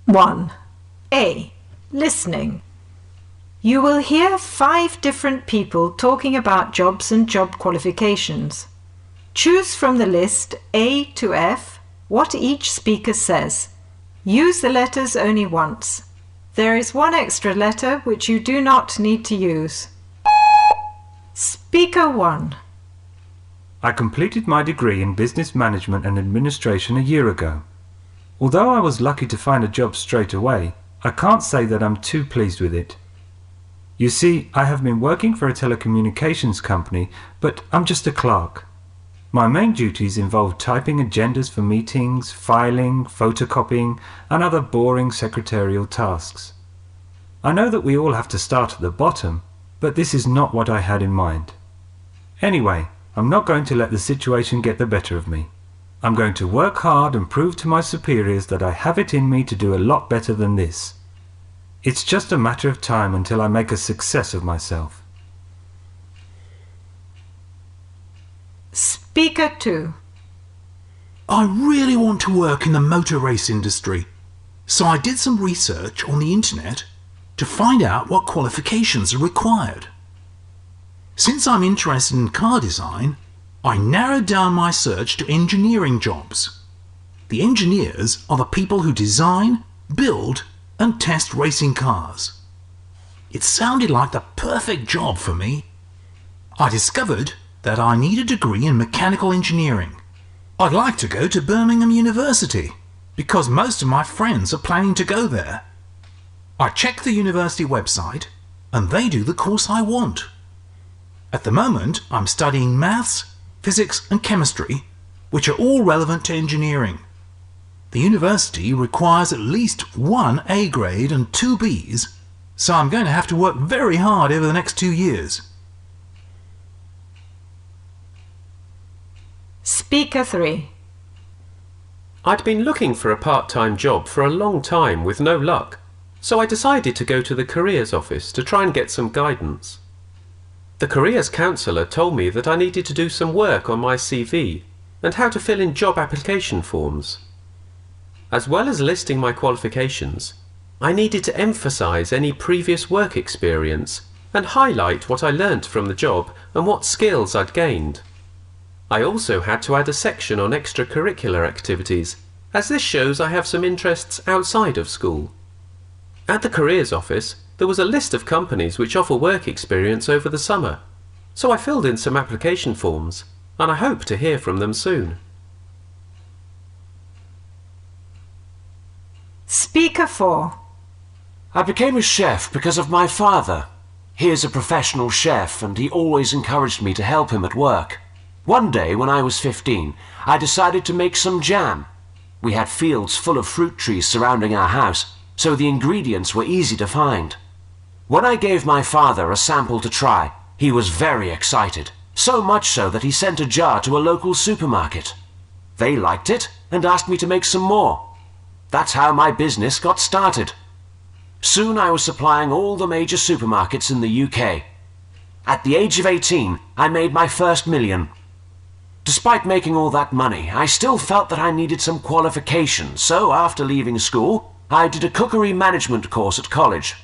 1. A. Listening. You will hear 5 different people talking about jobs and job qualifications. Choose from the list A to F what each speaker says. Use the letters only once. There is one extra letter which you do not need to use. Speaker 1. I completed my degree in Business Management and Administration a year ago. Although I was lucky to find a job straight away, I can't say that I'm too pleased with it. You see, I have been working for a telecommunications company, but I'm just a clerk. My main duties involve typing agendas for meetings, filing, photocopying, and other boring secretarial tasks. I know that we all have to start at the bottom, but this is not what I had in mind. Anyway, I'm not going to let the situation get the better of me. I'm going to work hard and prove to my superiors that I have it in me to do a lot better than this. It's just a matter of time until I make a success of myself. Speaker 2. I really want to work in the motor race industry, so I did some research on the internet to find out what qualifications are required. Since I'm interested in car design, I narrowed down my search to engineering jobs. The engineers are the people who design, build, and test racing cars. It sounded like the perfect job for me. I discovered that I need a degree in mechanical engineering. I'd like to go to Birmingham University because most of my friends are planning to go there. I checked the university website and they do the course I want. At the moment, I'm studying maths, physics and chemistry, which are all relevant to engineering. The university requires at least 1 A grade and 2 Bs, so I'm going to have to work very hard over the next 2 years. Speaker 3. I'd been looking for a part-time job for a long time with no luck, so I decided to go to the careers office to try and get some guidance. The careers counsellor told me that I needed to do some work on my CV and how to fill in job application forms. As well as listing my qualifications, I needed to emphasise any previous work experience and highlight what I learnt from the job and what skills I'd gained. I also had to add a section on extracurricular activities, as this shows I have some interests outside of school. At the careers office, there was a list of companies which offer work experience over the summer, so I filled in some application forms, and I hope to hear from them soon. Speaker 4. I became a chef because of my father. He is a professional chef and he always encouraged me to help him at work. One day when I was 15, I decided to make some jam. We had fields full of fruit trees surrounding our house, so the ingredients were easy to find. When I gave my father a sample to try, he was very excited, so much so that he sent a jar to a local supermarket. They liked it and asked me to make some more. That's how my business got started. Soon I was supplying all the major supermarkets in the UK. At the age of 18, I made my first million. Despite making all that money, I still felt that I needed some qualifications, so after leaving school, I did a cookery management course at college.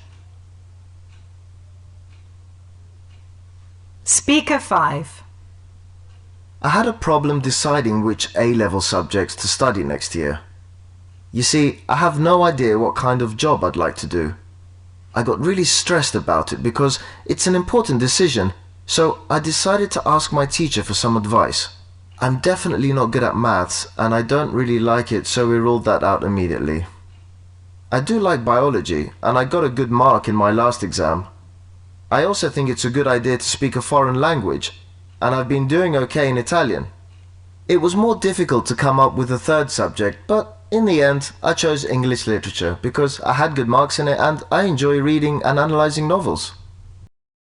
Speaker 5. I had a problem deciding which A-level subjects to study next year. You see, I have no idea what kind of job I'd like to do. I got really stressed about it because it's an important decision, so I decided to ask my teacher for some advice. I'm definitely not good at maths and I don't really like it, so we ruled that out immediately. I do like biology and I got a good mark in my last exam. I also think it's a good idea to speak a foreign language, and I've been doing okay in Italian. It was more difficult to come up with a third subject, but in the end I chose English literature because I had good marks in it and I enjoy reading and analysing novels.